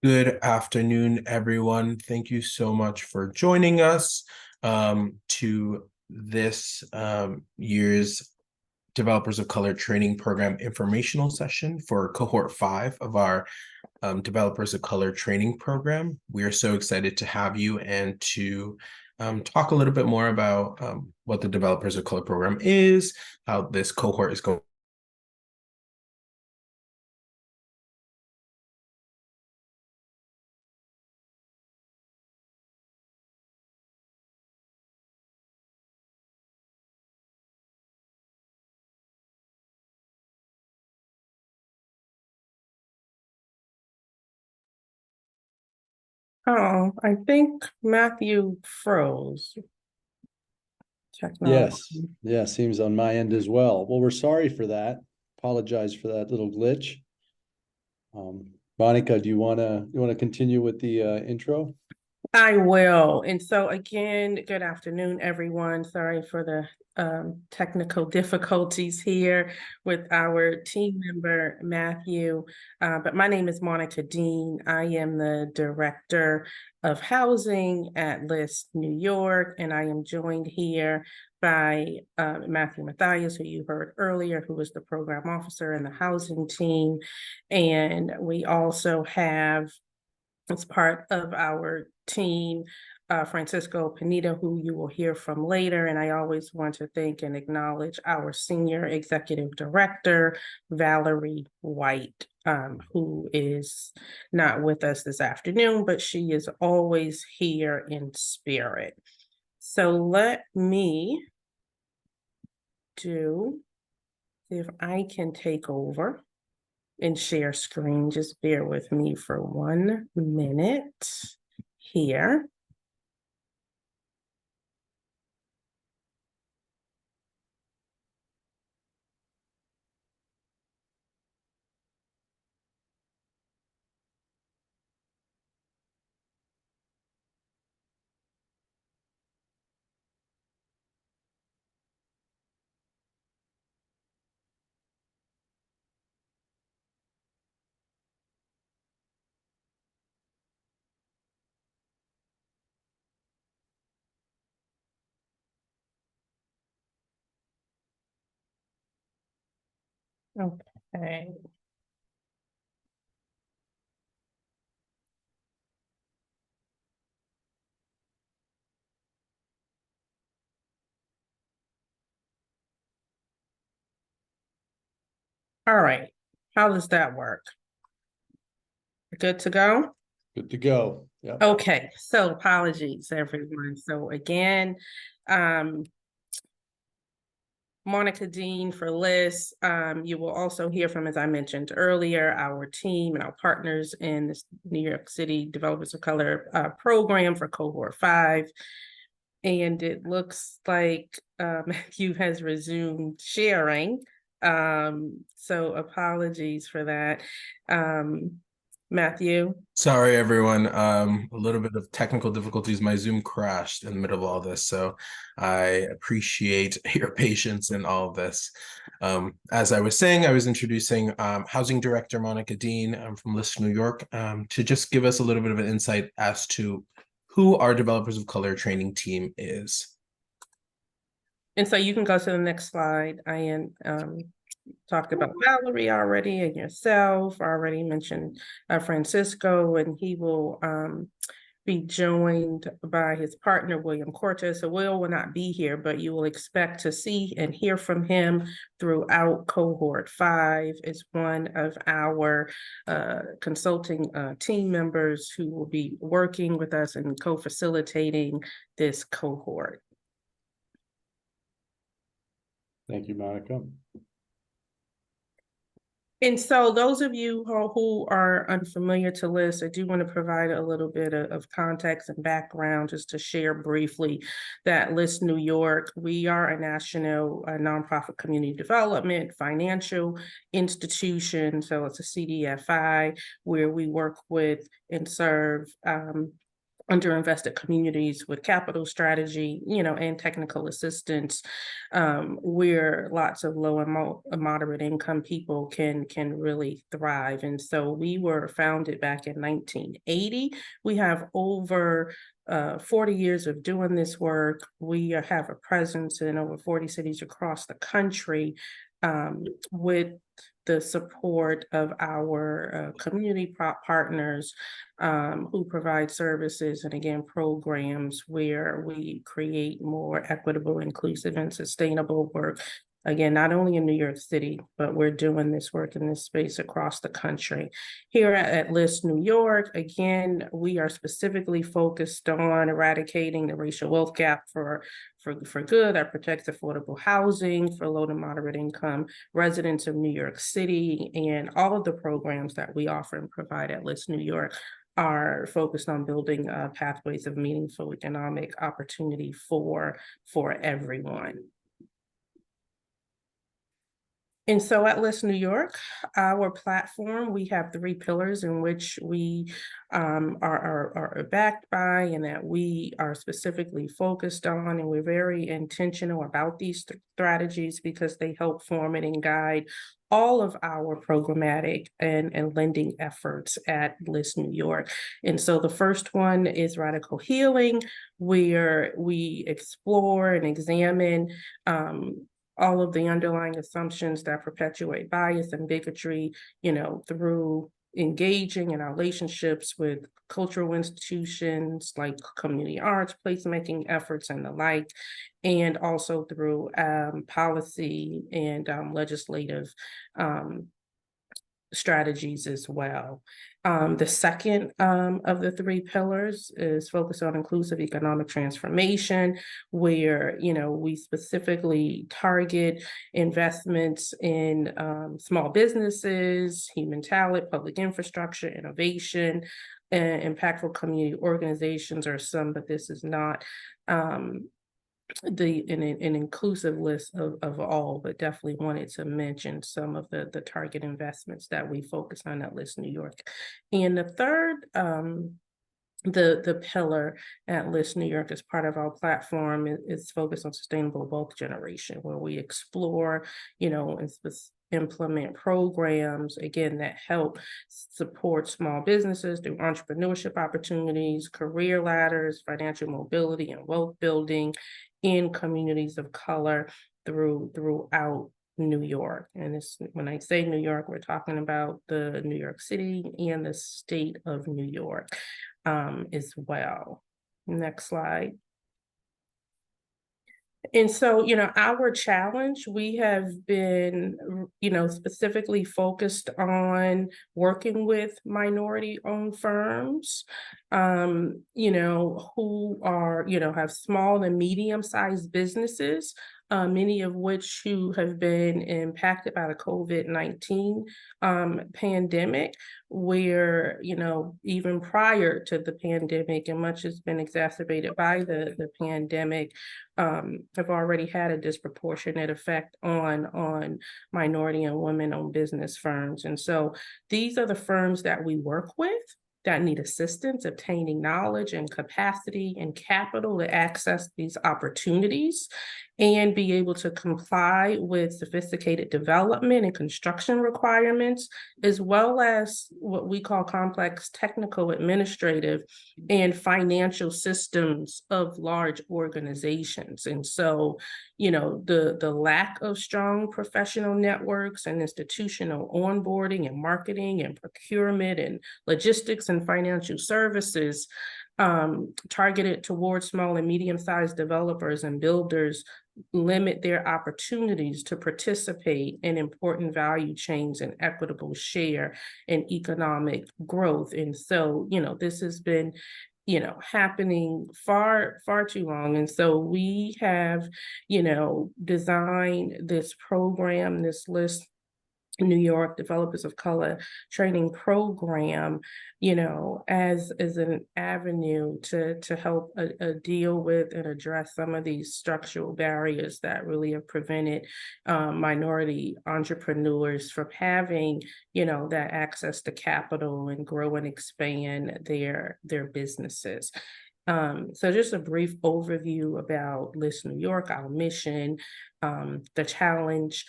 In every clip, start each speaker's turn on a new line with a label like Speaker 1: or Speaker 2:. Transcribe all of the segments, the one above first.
Speaker 1: Good afternoon, everyone. Thank you so much for joining us to this year's Developers of Color Training Program informational session for Cohort 5 of our Developers of Color Training Program. We are so excited to have you and to talk a little bit more about what the Developers of Color Program is, how this cohort is going.
Speaker 2: Oh, I think Matthew froze.
Speaker 3: Yes,
Speaker 2: Technology.
Speaker 3: yeah, seems on my end as well. Well, we're sorry for that. Apologize for that little glitch. Monica, do you wanna continue with the intro?
Speaker 2: I will. And so again, good afternoon, everyone. Sorry for the technical difficulties here with our team member, Matthew. But my name is Monica Dean. I am the Director of Housing at LISC New York, and I am joined here by Matthew Mathias, who you heard earlier, who is the Program Officer in the Housing team. And we also have, as part of our team, Francisco Pineda, who you will hear from later. And I always want to thank and acknowledge our Senior Executive Director, Valerie White, who is not with us this afternoon, but she is always here in spirit. So let me see if I can take over and share screen. Just bear with me for 1 minute here. Okay. All right. How does that work? Good to go?
Speaker 3: Good to go. Yeah.
Speaker 2: Okay, so apologies, everyone. So again, Monica Dean for LISC. You will also hear from, as I mentioned earlier, our team and our partners in this New York City Developers of Color program for Cohort 5. And it looks like Matthew has resumed sharing. So apologies for that. Matthew.
Speaker 1: Sorry, everyone. A little bit of technical difficulties. My Zoom crashed in the middle of all this, so I appreciate your patience in all of this. As I was saying, I was introducing Housing Director Monica Dean from LISC New York to just give us a little bit of an insight as to who our Developers of Color training team is.
Speaker 2: And so you can go to the next slide. I am talked about Valerie already, and yourself. I already mentioned Francisco, and he will be joined by his partner, William Cortez. So Will not be here, but you will expect to see and hear from him throughout Cohort 5 as one of our consulting team members who will be working with us and co-facilitating this cohort.
Speaker 3: Thank you, Monica.
Speaker 2: And so those of you who are unfamiliar to LISC, I do want to provide a little bit of context and background just to share briefly that LISC New York, we are a national nonprofit community development financial institution. So it's a CDFI where we work with and serve underinvested communities with capital strategy, and technical assistance, where lots of low and moderate income people can really thrive. And so we were founded back in 1980. We have over 40 years of doing this work. We have a presence in over 40 cities across the country, with the support of our community partners, who provide services and, again, programs where we create more equitable, inclusive, and sustainable work. Again, not only in New York City, but we're doing this work in this space across the country. Here at LISC New York, again, we are specifically focused on eradicating the racial wealth gap for good. That protects affordable housing for low to moderate income residents of New York City. And all of the programs that we offer and provide at LISC New York are focused on building pathways of meaningful economic opportunity for everyone. And so at LISC New York, our platform, we have 3 pillars in which we are backed by, and that we are specifically focused on. And we're very intentional about these strategies because they help form and guide all of our programmatic and lending efforts at LISC New York. And so the first one is radical healing, where we explore and examine all of the underlying assumptions that perpetuate bias and bigotry, through engaging in our relationships with cultural institutions like community arts, placemaking efforts, and the like, and also through policy and legislative strategies as well. The second of the 3 pillars is focused on inclusive economic transformation, where we specifically target investments in small businesses, human talent, public infrastructure, innovation, and impactful community organizations are some, but this is not an inclusive list of all, but definitely wanted to mention some of the target investments that we focus on at LISC New York. And the third, the pillar at LISC New York as part of our platform is focused on sustainable wealth generation, where we explore, and implement programs, again, that help support small businesses through entrepreneurship opportunities, career ladders, financial mobility, and wealth building in communities of color throughout New York. And this, when I say New York, we're talking about the New York City and the state of New York as well. Next slide. And so, our challenge, we have been, specifically focused on working with minority-owned firms, who are, have small and medium-sized businesses, many of which who have been impacted by the COVID-19 pandemic, where, even prior to the pandemic, and much has been exacerbated by the pandemic, have already had a disproportionate effect on minority and women-owned business firms. And so these are the firms that we work with that need assistance obtaining knowledge and capacity and capital to access these opportunities and be able to comply with sophisticated development and construction requirements, as well as what we call complex technical, administrative, and financial systems of large organizations. And so, the lack of strong professional networks and institutional onboarding and marketing and procurement and logistics and financial services targeted towards small and medium-sized developers and builders limit their opportunities to participate in important value chains and equitable share in economic growth. And so, this has been, happening far too long. And so we have, designed this program, this LISC New York Developers of Color training program, you know, as an avenue to help deal with and address some of these structural barriers that really have prevented minority entrepreneurs from having, you know, that access to capital and grow and expand their businesses. So just a brief overview about LISC New York, our mission, the challenge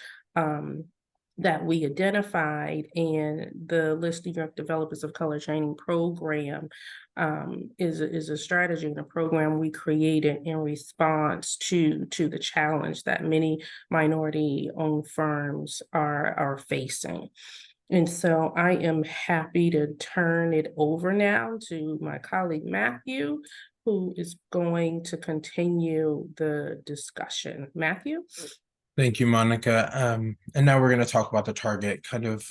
Speaker 2: that we identified, and the LISC New York Developers of Color Training Program is a strategy and a program we created in response to the challenge that many minority-owned firms are facing. And so I am happy to turn it over now to my colleague Matthew, who is going to continue the discussion. Matthew?
Speaker 1: Thank you, Monica. And now we're going to talk about the target. Kind of,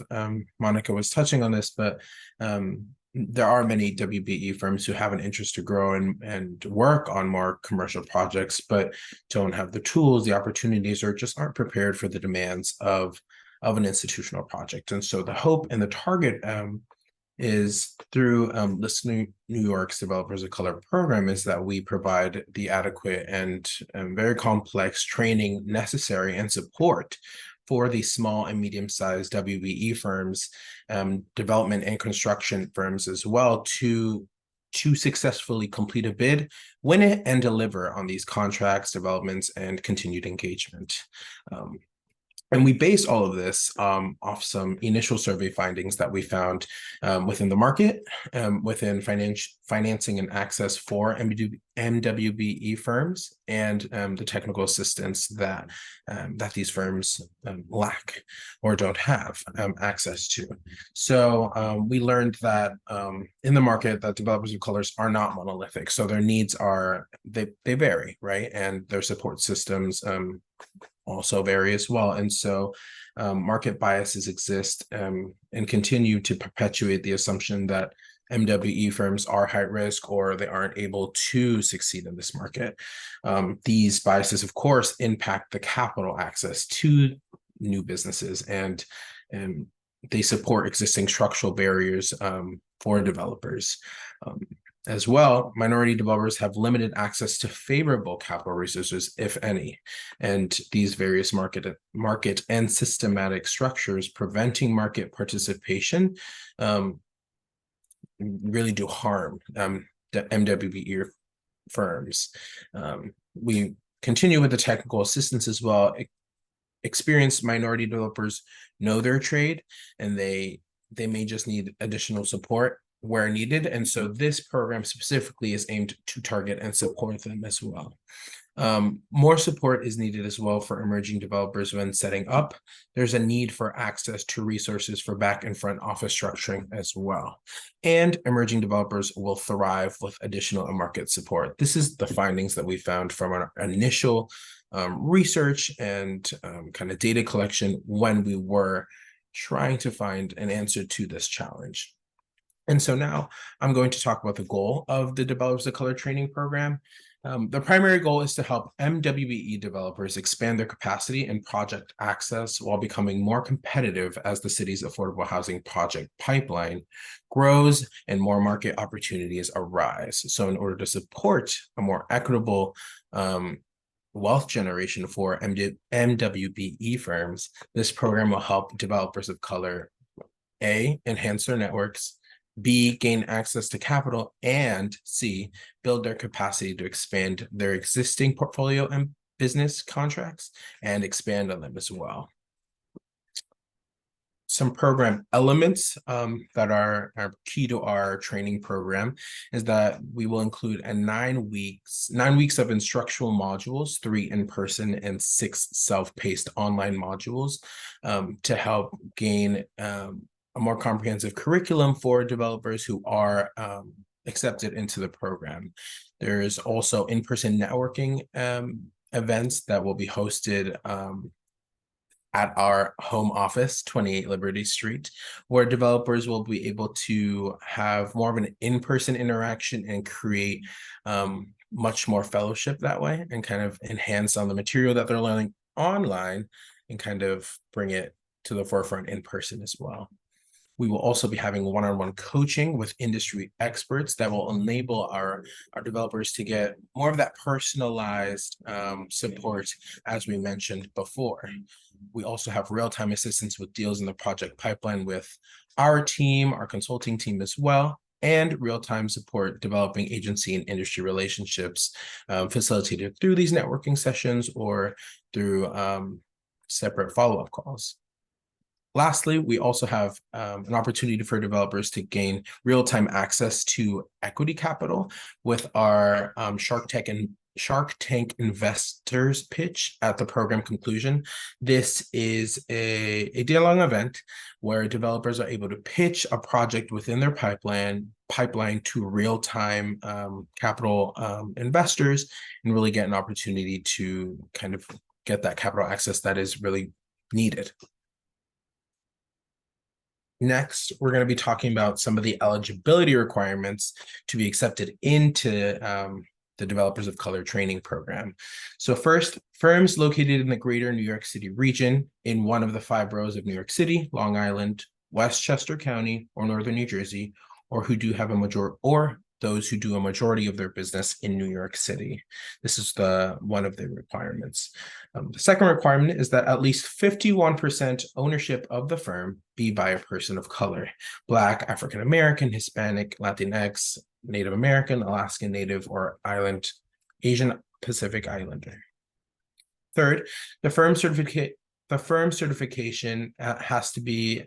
Speaker 1: Monica was touching on this, but there are many WBE firms who have an interest to grow and work on more commercial projects, but don't have the tools, the opportunities, or just aren't prepared for the demands of an institutional project. And so the hope and the target is through LISC New York's Developers of Color program is that we provide the adequate and very complex training necessary and support for these small and medium-sized WBE firms, development and construction firms as well, to successfully complete a bid, win it, and deliver on these contracts, developments, and continued engagement. And we base all of this off some initial survey findings that we found within the market, within financing and access for MWBE firms, and the technical assistance that these firms lack or don't have access to. So we learned that in the market that developers of colors are not monolithic. So their needs are, they vary, right? And their support systems also vary as well. And so market biases exist and continue to perpetuate the assumption that MWE firms are high risk or they aren't able to succeed in this market. These biases, of course, impact the capital access to new businesses, and they support existing structural barriers for developers. As well, minority developers have limited access to favorable capital resources, if any, and these various market and systematic structures preventing market participation really do harm the MWBE firms. We continue with the technical assistance as well. Experienced minority developers know their trade, and they may just need additional support where needed. And so this program specifically is aimed to target and support them as well. More support is needed as well for emerging developers when setting up. There's a need for access to resources for back and front office structuring as well. And emerging developers will thrive with additional market support. This is the findings that we found from our initial research and kind of data collection when we were trying to find an answer to this challenge. And so now I'm going to talk about the goal of the Developers of Color training program. The primary goal is to help MWBE developers expand their capacity and project access while becoming more competitive as the city's affordable housing project pipeline grows and more market opportunities arise. So in order to support a more equitable wealth generation for MWBE firms, this program will help developers of color A, enhance their networks, B, gain access to capital, and C, build their capacity to expand their existing portfolio and business contracts and expand on them as well. Some program elements that are key to our training program is that we will include 9 weeks of instructional modules, 3 in-person and 6 self-paced online modules to help gain a more comprehensive curriculum for developers who are accepted into the program. There is also in-person networking events that will be hosted at our home office, 28 Liberty Street, where developers will be able to have more of an in-person interaction and create much more fellowship that way, and kind of enhance on the material that they're learning online and kind of bring it to the forefront in person as well. We will also be having one-on-one coaching with industry experts that will enable our developers to get more of that personalized support, as we mentioned before. We also have real-time assistance with deals in the project pipeline with our team, our consulting team as well, and real-time support developing agency and industry relationships facilitated through these networking sessions or through separate follow-up calls. Lastly, we also have an opportunity for developers to gain real-time access to equity capital with our Shark Tank investors pitch at the program conclusion. This is a day-long event where developers are able to pitch a project within their pipeline to real-time capital investors and really get an opportunity to kind of get that capital access that is really needed. Next, we're going to be talking about some of the eligibility requirements to be accepted into the Developers of Color training program. So first, firms located in the greater New York City region in one of the 5 boroughs of New York City, Long Island, Westchester County, or Northern New Jersey, or who do have a majority, or those who do a majority of their business in New York City. This is one of the requirements. The second requirement is that at least 51% ownership of the firm be by a person of color: Black, African American, Hispanic, Latinx, Native American, Alaskan Native, or Asian Pacific Islander. Third, the firm certification has to be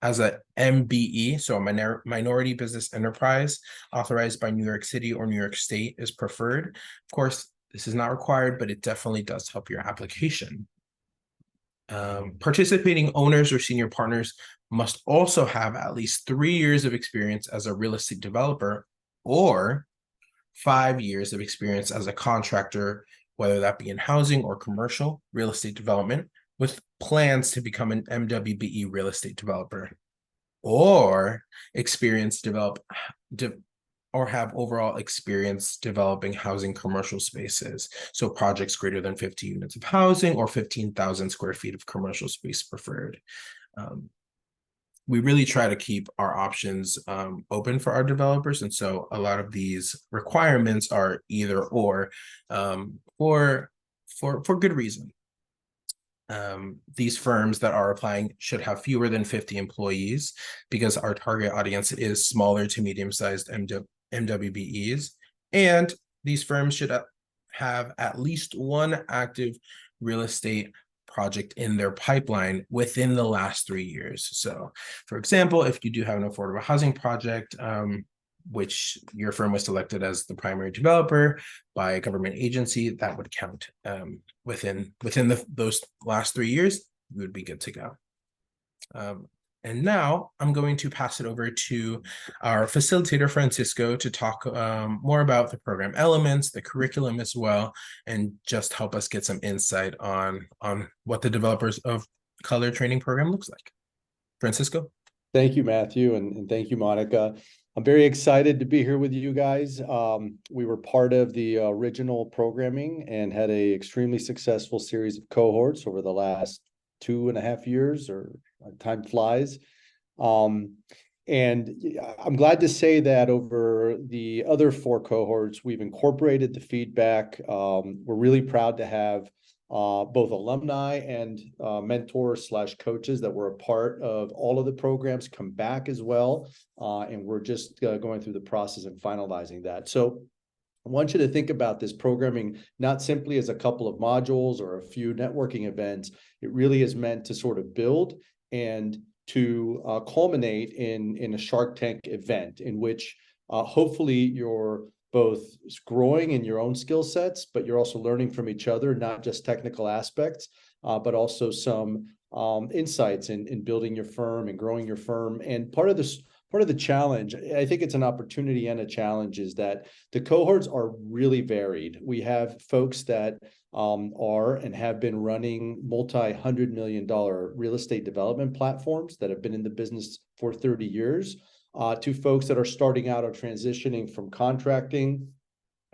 Speaker 1: as a MBE, so a minority business enterprise authorized by New York City or New York State is preferred. Of course, this is not required, but it definitely does help your application. Participating owners or senior partners must also have at least 3 years of experience as a real estate developer or 5 years of experience as a contractor, whether that be in housing or commercial real estate development, with plans to become an MWBE real estate developer, or or have overall experience developing housing commercial spaces. So projects greater than 50 units of housing or 15,000 square feet of commercial space preferred. We really try to keep our options open for our developers. And so a lot of these requirements are either or for good reason. These firms that are applying should have fewer than 50 employees because our target audience is smaller to medium-sized MWBEs. And these firms should have at least one active real estate project in their pipeline within the last 3 years. So, for example, if you do have an affordable housing project, which your firm was selected as the primary developer by a government agency, that would count within those last 3 years. We would be good to go. And now I'm going to pass it over to our facilitator, Francisco, to talk more about the program elements, the curriculum as well, and just help us get some insight on what the Developers of Color training program looks like. Francisco?
Speaker 3: Thank you, Matthew, and thank you, Monica. I'm very excited to be here with you guys. We were part of the original programming and had an extremely successful series of cohorts over the last 2.5 years, or time flies. And I'm glad to say that over the other 4 cohorts, we've incorporated the feedback. We're really proud to have both alumni and mentors/coaches that were a part of all of the programs come back as well. And we're just going through the process and finalizing that. So I want you to think about this programming not simply as a couple of modules or a few networking events. It really is meant to sort of build and to culminate in a Shark Tank event in which hopefully you're both growing in your own skill sets, but you're also learning from each other, not just technical aspects, but also some insights in building your firm and growing your firm. And part of the challenge, I think it's an opportunity and a challenge, is that the cohorts are really varied. We have folks that are and have been running multi-$100-million real estate development platforms that have been in the business for 30 years, to folks that are starting out or transitioning from contracting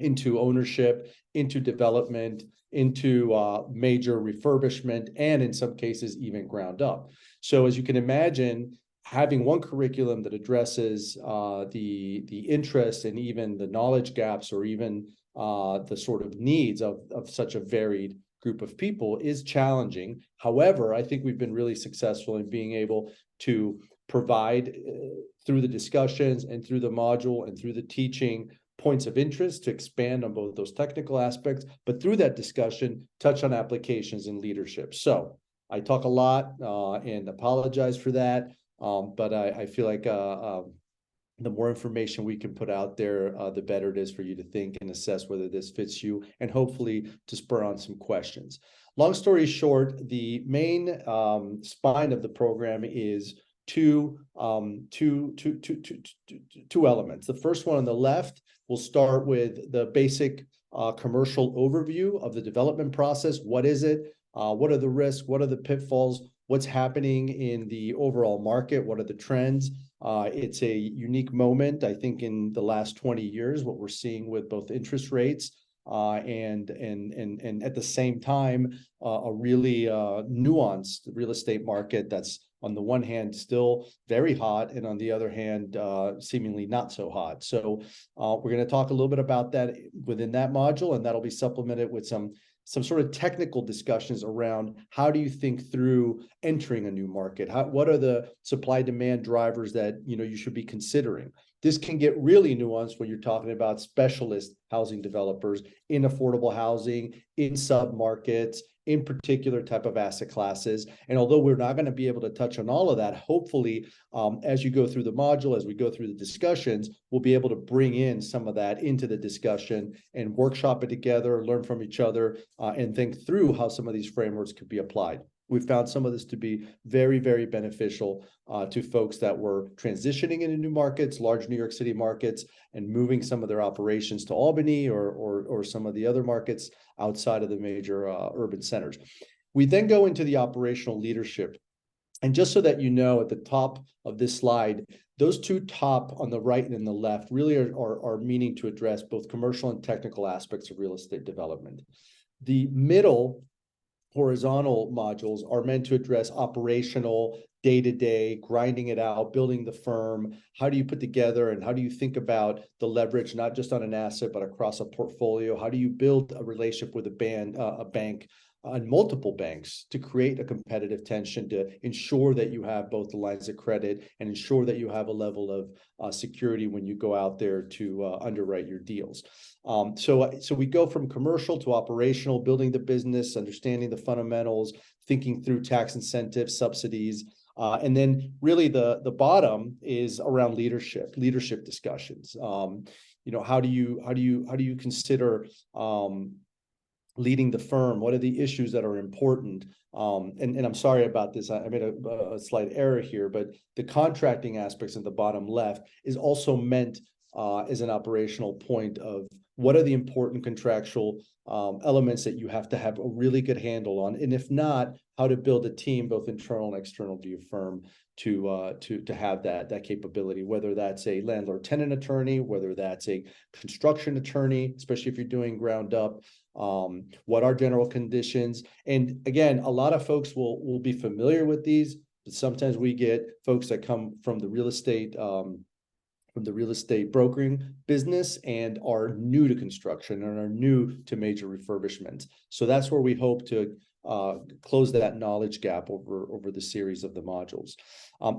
Speaker 3: into ownership, into development, into major refurbishment, and in some cases even ground up. So as you can imagine, having one curriculum that addresses the interest and even the knowledge gaps, or even the sort of needs of such a varied group of people is challenging. However, I think we've been really successful in being able to provide through the discussions and through the module and through the teaching points of interest to expand on both those technical aspects, but through that discussion, touch on applications and leadership. So I talk a lot and apologize for that, but I feel like the more information we can put out there, the better it is for you to think and assess whether this fits you, and hopefully to spur on some questions. Long story short, the main spine of the program is two elements. The first one on the left will start with the basic commercial overview of the development process. What is it? What are the risks? What are the pitfalls? What's happening in the overall market? What are the trends? It's a unique moment, I think, in the last 20 years, what we're seeing with both interest rates and at the same time, a really nuanced real estate market that's on the one hand still very hot, and on the other hand, seemingly not so hot. So we're going to talk a little bit about that within that module, and that'll be supplemented with some sort of technical discussions around how do you think through entering a new market? What are the supply demand drivers that you should be considering? This can get really nuanced when you're talking about specialist housing developers in affordable housing, in submarkets, in particular type of asset classes. And although we're not going to be able to touch on all of that, hopefully, as you go through the module, as we go through the discussions, we'll be able to bring in some of that into the discussion and workshop it together, learn from each other, and think through how some of these frameworks could be applied. We've found some of this to be very, very beneficial to folks that were transitioning into new markets, large New York City markets, and moving some of their operations to Albany or some of the other markets outside of the major urban centers. We then go into the operational leadership. And just so that you know, at the top of this slide, those two top on the right and the left really are meaning to address both commercial and technical aspects of real estate development. The middle horizontal modules are meant to address operational, day-to-day, grinding it out, building the firm. How do you put together and how do you think about the leverage, not just on an asset, but across a portfolio? How do you build a relationship with a bank and multiple banks to create a competitive tension to ensure that you have both the lines of credit and ensure that you have a level of security when you go out there to underwrite your deals. So we go from commercial to operational, building the business, understanding the fundamentals, thinking through tax incentives, subsidies, and then really the bottom is around leadership discussions. How do you consider leading the firm? What are the issues that are important? And I'm sorry about this. I made a slight error here, but the contracting aspects at the bottom left is also meant as an operational point of what are the important contractual elements that you have to have a really good handle on, and if not, how to build a team, both internal and external to your firm, to have that capability, whether that's a landlord-tenant attorney, whether that's a construction attorney, especially if you're doing ground up. What are general conditions? And again, a lot of folks will be familiar with these, but sometimes we get folks that come from the real estate brokering business and are new to construction and are new to major refurbishments. So that's where we hope to close that knowledge gap over the series of the modules.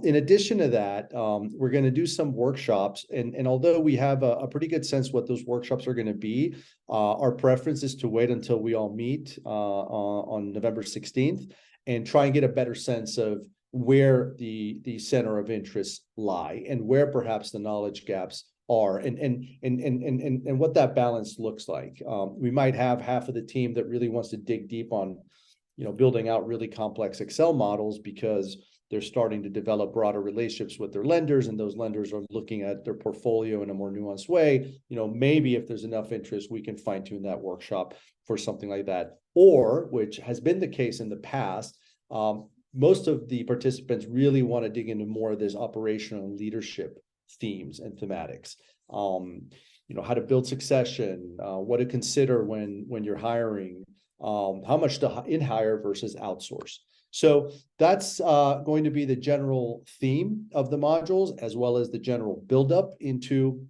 Speaker 3: In addition to that, we're going to do some workshops, and although we have a pretty good sense what those workshops are going to be, our preference is to wait until we all meet on November 16th and try and get a better sense of where the center of interest lie and where perhaps the knowledge gaps are and what that balance looks like. We might have half of the team that really wants to dig deep on building out really complex Excel models because they're starting to develop broader relationships with their lenders, and those lenders are looking at their portfolio in a more nuanced way. Maybe if there's enough interest, we can fine tune that workshop for something like that. Or, which has been the case in the past, most of the participants really want to dig into more of this operational leadership themes and thematics. How to build succession, what to consider when you're hiring, how much to in-hire versus outsource. So that's going to be the general theme of the modules, as well as the general buildup into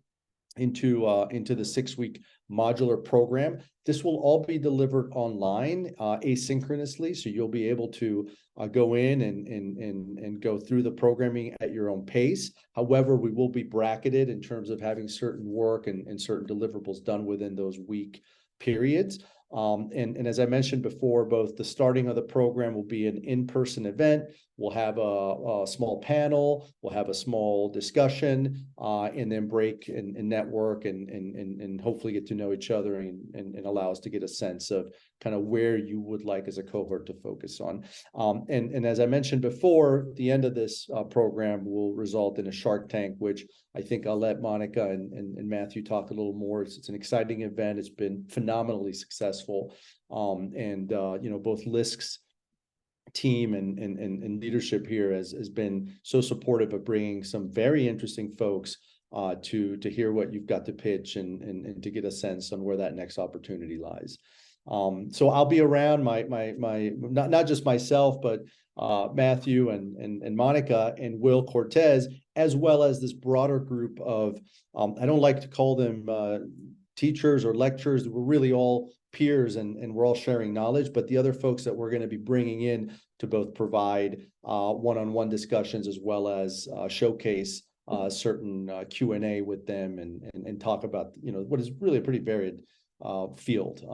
Speaker 3: the 6-week modular program. This will all be delivered online asynchronously, so you'll be able to go in and go through the programming at your own pace. However, we will be bracketed in terms of having certain work and certain deliverables done within those week periods. And as I mentioned before, both the starting of the program will be an in-person event. We'll have a small panel, we'll have a small discussion, and then break and network and hopefully get to know each other and allow us to get a sense of kind of where you would like as a cohort to focus on. And as I mentioned before, the end of this program will result in a Shark Tank, which I think I'll let Monica and Matthew talk a little more. It's an exciting event. It's been phenomenally successful. Both LISC's team and leadership here has been so supportive of bringing some very interesting folks to hear what you've got to pitch and to get a sense on where that next opportunity lies. So I'll be around, not just myself, but Matthew and Monica and Will Cortez, as well as this broader group of, I don't like to call them teachers or lecturers. We're really all peers and we're all sharing knowledge, but the other folks that we're going to be bringing in to both provide one-on-one discussions as well as showcase certain Q&A with them and talk about what is really a pretty varied field.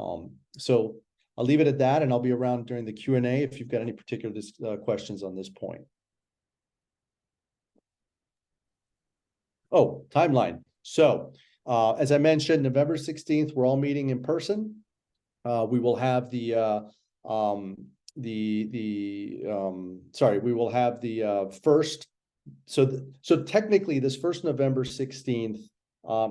Speaker 3: So I'll leave it at that, and I'll be around during the Q&A if you've got any particular questions on this point. Oh, timeline. So as I mentioned, November 16th, we're all meeting in person. We will have we will have the first. So technically, this first November 16th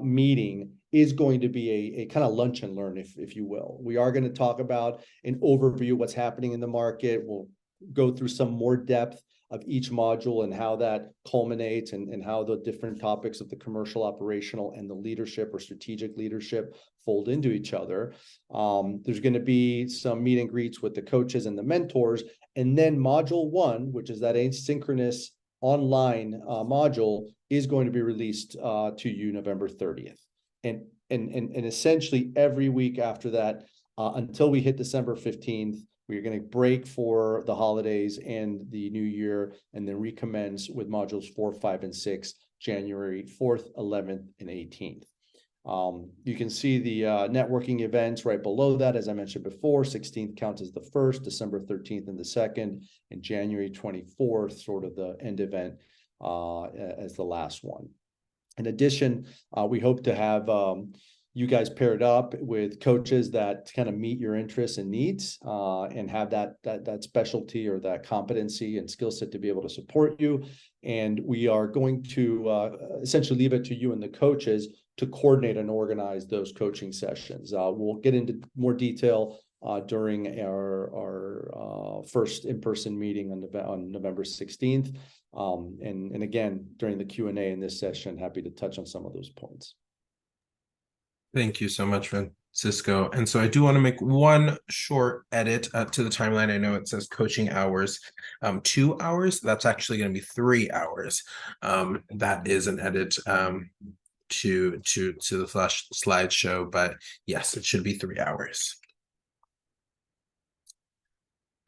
Speaker 3: meeting is going to be a kind of lunch and learn, if you will. We are going to talk about an overview of what's happening in the market. We'll go through some more depth of each module and how that culminates and how the different topics of the commercial, operational, and the leadership or strategic leadership fold into each other. There's going to be some meet and greets with the coaches and the mentors. And then module 1, which is that asynchronous online module, is going to be released to you November 30th. And essentially every week after that, until we hit December 15th, we're going to break for the holidays and the new year, and then recommence with modules 4, 5, and 6, January 4th, 11th, and 18th. You can see the networking events right below that. As I mentioned before, 16th counts as the first, December 13th and the second, and January 24th, sort of the end event as the last one. In addition, we hope to have you guys paired up with coaches that kind of meet your interests and needs and have that specialty or that competency and skill set to be able to support you. And we are going to essentially leave it to you and the coaches to coordinate and organize those coaching sessions. We'll get into more detail during our first in-person meeting on November 16th. And again, during the Q&A in this session, happy to touch on some of those points.
Speaker 1: Thank you so much, Francisco. And so I do want to make one short edit to the timeline. I know it says coaching hours, 2 hours. That's actually going to be 3 hours. That is an edit to the flash slideshow, but yes, it should be 3 hours.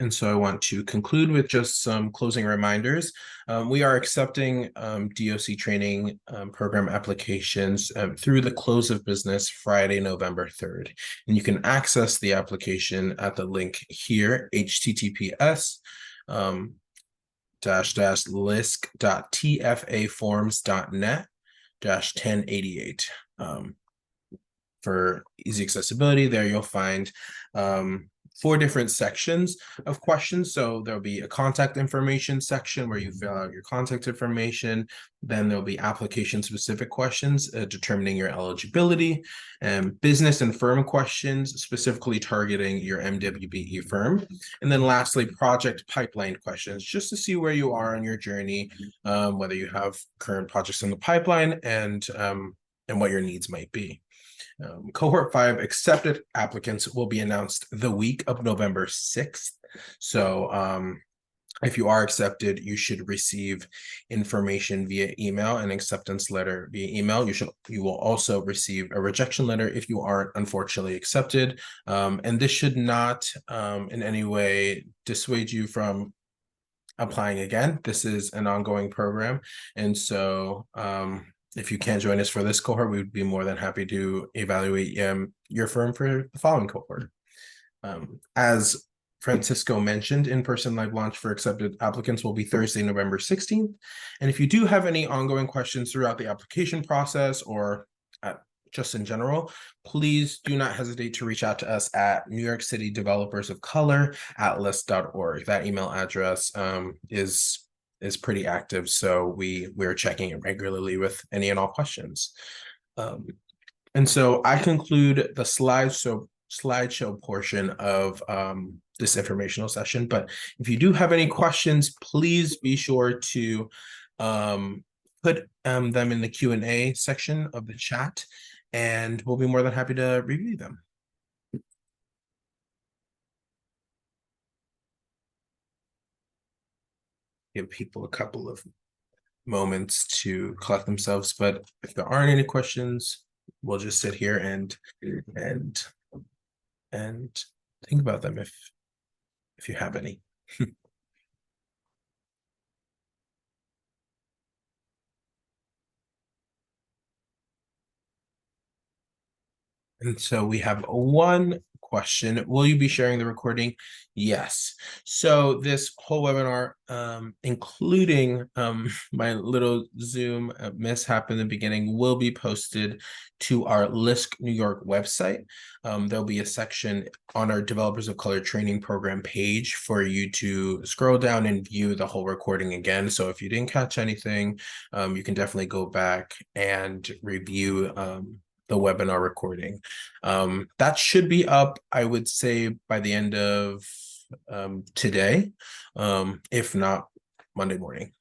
Speaker 1: And so I want to conclude with just some closing reminders. We are accepting DOC training program applications through the close of business Friday, November 3rd. And you can access the application at the link here, https://lisc.tfaforms.net-1088. For easy accessibility, there you'll find 4 different sections of questions. So there'll be a contact information section where you fill out your contact information. Then there'll be application specific questions determining your eligibility, and business and firm questions specifically targeting your MWBE firm. And then lastly, project pipeline questions, just to see where you are on your journey, whether you have current projects in the pipeline and what your needs might be. Cohort 5 accepted applicants will be announced the week of November 6th. So if you are accepted, you should receive information via email, an acceptance letter via email. You will also receive a rejection letter if you aren't unfortunately accepted. And this should not in any way dissuade you from applying again. This is an ongoing program. And so if you can't join us for this cohort, we would be more than happy to evaluate your firm for the following cohort. As Francisco mentioned, in-person live launch for accepted applicants will be Thursday, November 16th. And if you do have any ongoing questions throughout the application process or just in general, please do not hesitate to reach out to us at New York City Developers of Color at LISC.org. That email address is pretty active, so we're checking it regularly with any and all questions. And so I conclude the slideshow portion of this informational session. But if you do have any questions, please be sure to put them in the Q&A section of the chat, and we'll be more than happy to review them. Give people a couple of moments to collect themselves, but if there aren't any questions, we'll just sit here and think about them if you have any. And so we have one question. Will you be sharing the recording? Yes. So this whole webinar, including my little Zoom mishap in the beginning, will be posted to our LISC New York website. There'll be a section on our Developers of Color training program page for you to scroll down and view the whole recording again. So if you didn't catch anything, you can definitely go back and review the webinar recording. That should be up, I would say, by the end of today, if not Monday morning.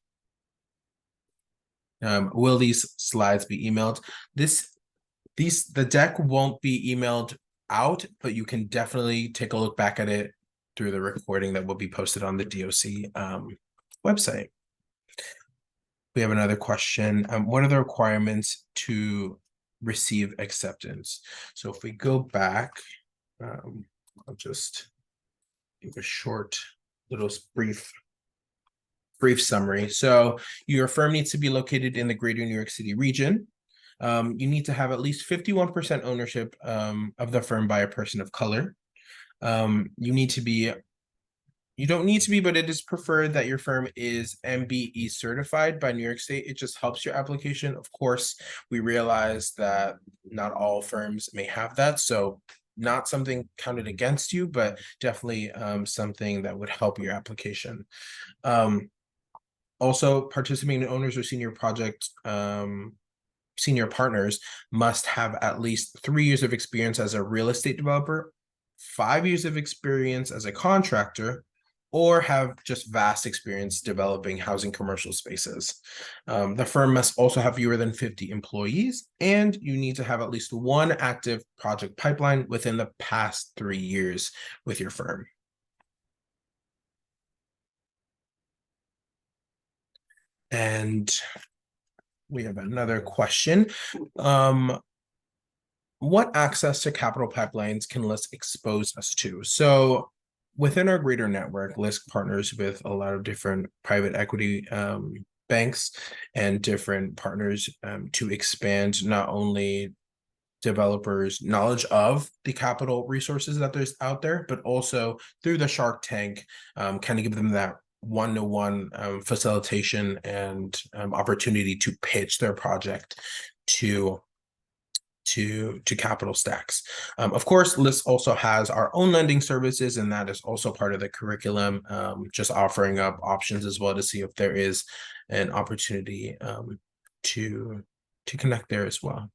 Speaker 1: Will these slides be emailed? The deck won't be emailed out, but you can definitely take a look back at it through the recording that will be posted on the DOC website. We have another question. What are the requirements to receive acceptance? So if we go back, I'll just give a short little brief summary. So your firm needs to be located in the greater New York City region. You need to have at least 51% ownership of the firm by a person of color. You don't need to be, but it is preferred that your firm is MBE certified by New York State. It just helps your application. Of course, we realize that not all firms may have that, so not something counted against you, but definitely something that would help your application. Also, participating owners or senior partners must have at least 3 years of experience as a real estate developer, 5 years of experience as a contractor, or have just vast experience developing housing commercial spaces. The firm must also have fewer than 50 employees, and you need to have at least one active project pipeline within the past 3 years with your firm. And we have another question. What access to capital pipelines can LISC expose us to? So within our greater network, LISC partners with a lot of different private equity banks and different partners to expand not only developers' knowledge of the capital resources that there's out there, but also through the Shark Tank, kind of give them that one-to-one facilitation and opportunity to pitch their project to to capital stacks. Of course, LISC also has our own lending services, and that is also part of the curriculum, just offering up options as well to see if there is an opportunity to connect there as well.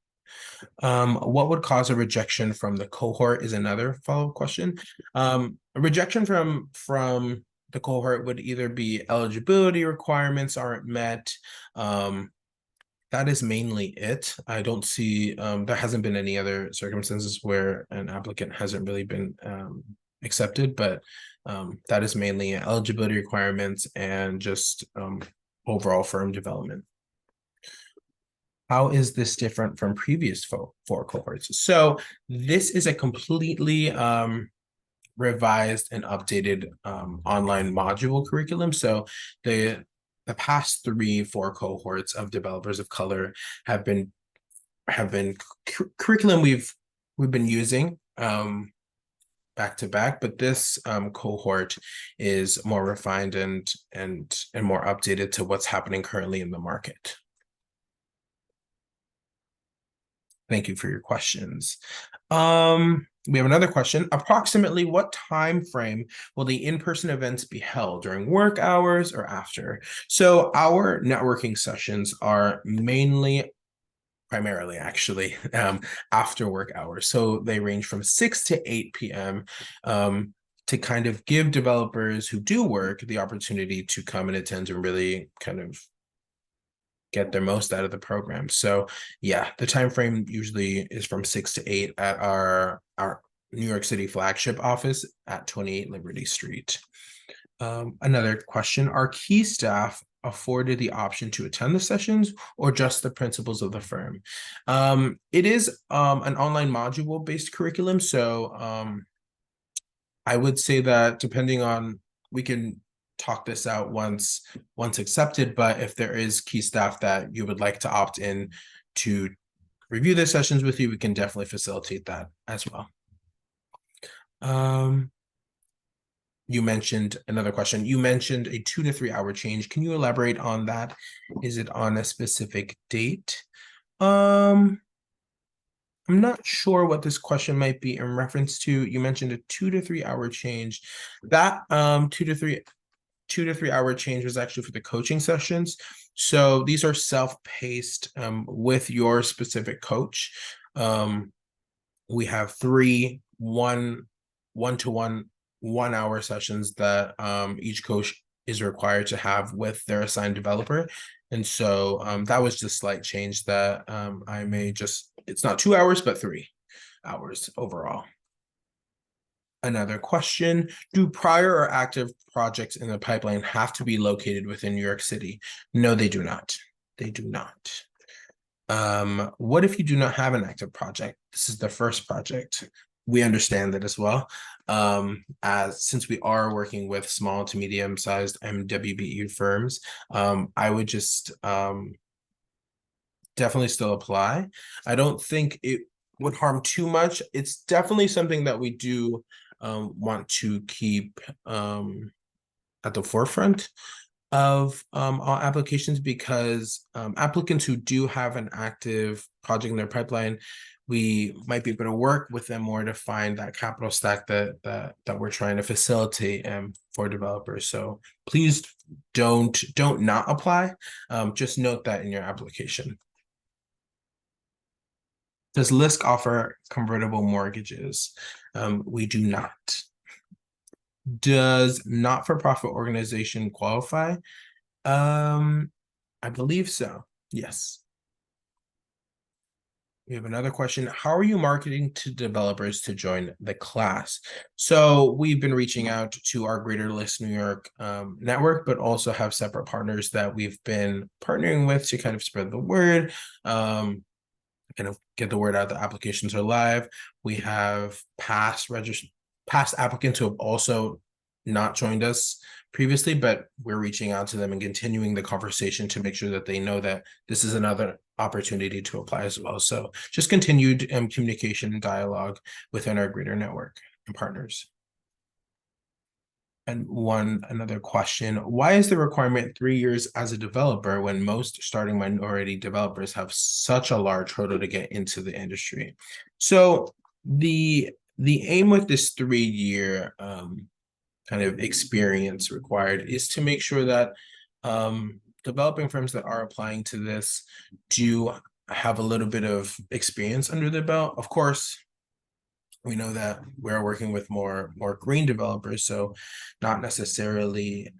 Speaker 1: What would cause a rejection from the cohort is another follow-up question. A rejection from the cohort would either be eligibility requirements aren't met. That is mainly it. I don't see, there hasn't been any other circumstances where an applicant hasn't really been accepted, but that is mainly eligibility requirements and just overall firm development. How is this different from previous four cohorts? So this is a completely revised and updated online module curriculum. So the past 4 cohorts of developers of color have been curriculum we've been using back to back, but this cohort is more refined and more updated to what's happening currently in the market. Thank you for your questions. We have another question. Approximately what time frame will the in-person events be held, during work hours or after? So our networking sessions are primarily actually after work hours. So they range from 6 to 8 p.m. To kind of give developers who do work the opportunity to come and attend and really kind of get their most out of the program. So yeah, the time frame usually is from 6 to 8 at our New York City flagship office at 28 Liberty Street. Another question, are key staff afforded the option to attend the sessions or just the principals of the firm? It is an online module based curriculum. So I would say that depending on, we can talk this out once accepted, but if there is key staff that you would like to opt in to review the sessions with you, we can definitely facilitate that as well. You mentioned another question. You mentioned a 2 to 3 hour change. Can you elaborate on that? Is it on a specific date? I'm not sure what this question might be in reference to. You mentioned a 2 to 3 hour change. That 2 to 3 hour change was actually for the coaching sessions. So these are self-paced with your specific coach. We have 3 one-to-one 1 hour sessions that each coach is required to have with their assigned developer. And so that was just slight change that I may just, it's not 2 hours, but 3 hours overall. Another question, do prior or active projects in the pipeline have to be located within New York City? No, they do not. They do not. What if you do not have an active project? This is the first project. We understand that as well. Since we are working with small to medium-sized MWBE firms, I would just definitely still apply. I don't think it would harm too much. It's definitely something that we do want to keep at the forefront of all applications, because applicants who do have an active project in their pipeline, we might be able to work with them more to find that capital stack that we're trying to facilitate for developers. So please don't not apply. Just note that in your application. Does LISC offer convertible mortgages? We do not. Does not-for-profit organization qualify? I believe so. Yes. We have another question. How are you marketing to developers to join the class? So we've been reaching out to our greater LISC New York network, but also have separate partners that we've been partnering with to kind of spread the word, kind of get the word out that applications are live. We have past applicants who have also not joined us previously, but we're reaching out to them and continuing the conversation to make sure that they know that this is another opportunity to apply as well. So just continued communication and dialogue within our greater network and partners. And another question, why is the requirement 3 years as a developer when most starting minority developers have such a large hurdle to get into the industry? So the aim with this 3-year kind of experience required is to make sure that developing firms that are applying to this do have a little bit of experience under their belt. Of course, we know that we're working with more green developers, so not necessarily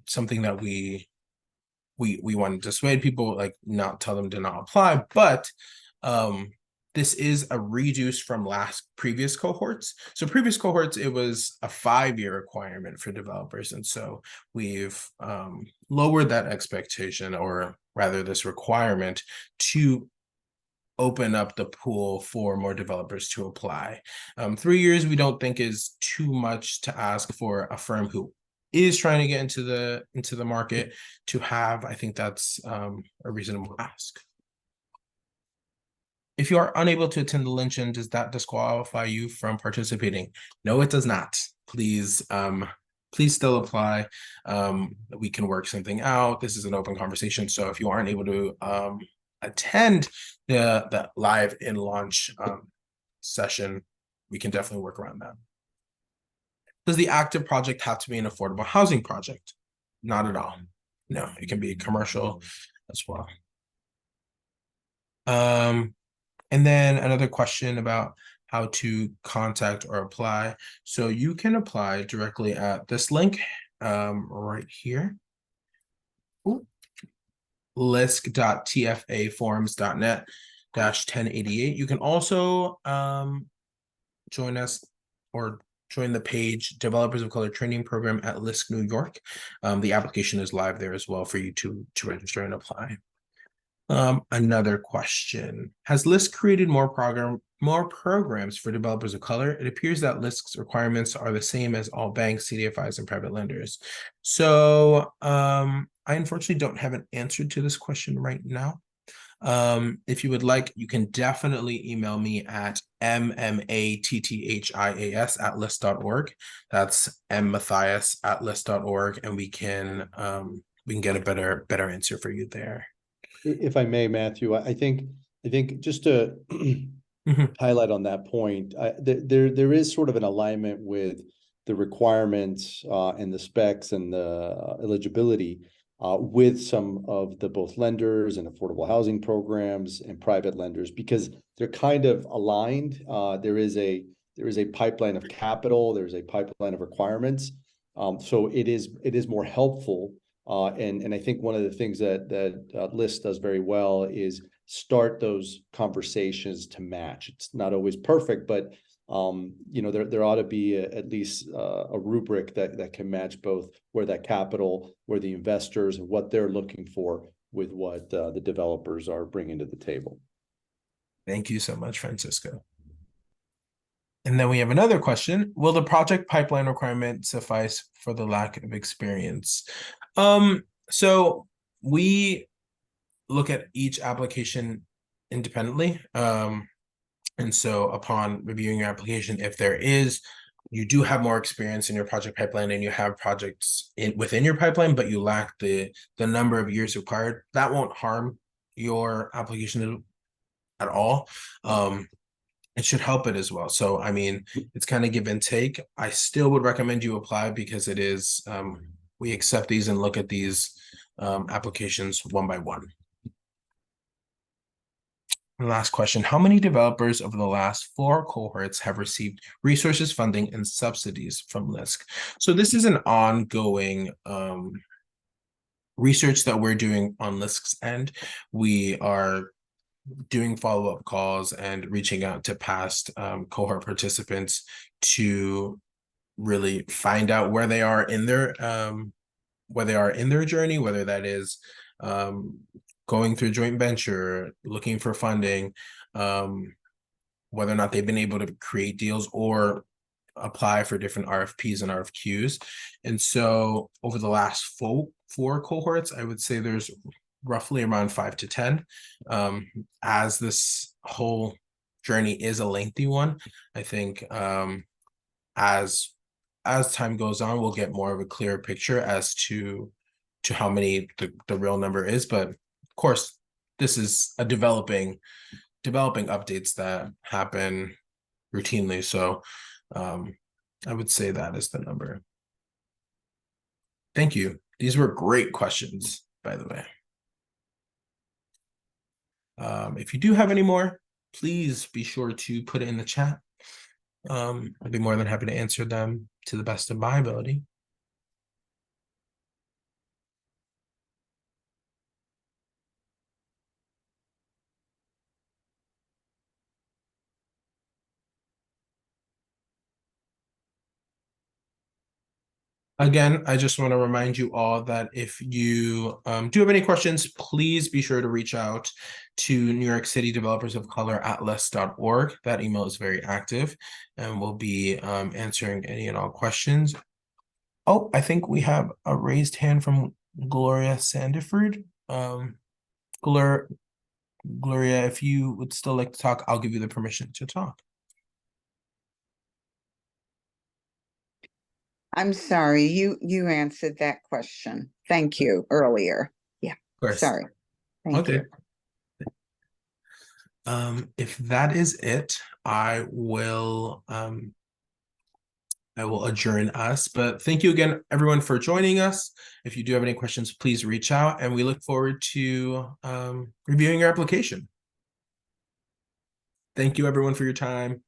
Speaker 1: something that we want to dissuade people, like not tell them to not apply, but this is a reduce from previous cohorts. So previous cohorts, it was a 5-year requirement for developers, and so we've lowered that expectation, or rather this requirement, to open up the pool for more developers to apply. 3 years we don't think is too much to ask for a firm who is trying to get into the market to have. I think that's a reasonable ask. If you are unable to attend the luncheon, does that disqualify you from participating? No, it does not. Please still apply. We can work something out. This is an open conversation, so if you aren't able to attend the live in launch session, we can definitely work around that. Does the active project have to be an affordable housing project? Not at all. No, it can be commercial as well. And then another question about how to contact or apply. So you can apply directly at this link right here. LISC.tfaforums.net-1088. You can also join us or join the page Developers of Color Training Program at LISC New York. The application is live there as well for you to register and apply. Another question, has LISC created more programs for developers of color? It appears that LISC's requirements are the same as all banks, CDFIs, and private lenders. So I unfortunately don't have an answer to this question right now. If you would like, you can definitely email me at mmathias@lisc.org. That's mmathias@lisc.org, and we can get a better answer for you there.
Speaker 3: If I may, Matthew, I think just to highlight on that point, there is sort of an alignment with the requirements and the specs and the eligibility with some of the both lenders and affordable housing programs and private lenders, because they're kind of aligned. There is a pipeline of capital, there's a pipeline of requirements. So it is more helpful. And I think one of the things that LISC does very well is start those conversations to match. It's not always perfect, but there ought to be at least a rubric that can match both where that capital, where the investors, and what they're looking for with what the developers are bringing to the table.
Speaker 1: Thank you so much, Francisco. And then we have another question. Will the project pipeline requirement suffice for the lack of experience? So we look at each application independently. And so upon reviewing your application, if you do have more experience in your project pipeline and you have projects within your pipeline, but you lack the number of years required, that won't harm your application at all. It should help it as well. So, I mean, it's kind of give and take. I still would recommend you apply because it is, we accept these and look at these applications one by one. Last question, how many developers over the last 4 cohorts have received resources, funding, and subsidies from LISC? So this is an ongoing research that we're doing on LISC's end. We are doing follow-up calls and reaching out to past cohort participants to really find out where they are in their journey, whether that is going through joint venture, looking for funding, whether or not they've been able to create deals or apply for different RFPs and RFQs. And so over the last 4 cohorts, I would say there's roughly around 5 to 10. As this whole journey is a lengthy one. I think as time goes on, we'll get more of a clearer picture as to how many the real number is. But of course, this is a developing updates that happen routinely. So I would say that is the number. Thank you. These were great questions, by the way. If you do have any more, please be sure to put it in the chat. I'd be more than happy to answer them to the best of my ability. Again, I just want to remind you all that if you do have any questions, please be sure to reach out to New York City Developers of Color at LISC.org. That email is very active, and we'll be answering any and all questions. Oh, I think we have a raised hand from Gloria Sandiford. Gloria, if you would still like to talk, I'll give you the permission to talk.
Speaker 4: I'm sorry, you answered that question. Thank you earlier. Yeah,
Speaker 1: Of course.
Speaker 4: sorry. Thank you.
Speaker 1: If that is it, I will adjourn us. But thank you again, everyone, for joining us. If you do have any questions, please reach out, and we look forward to reviewing your application. Thank you, everyone, for your time.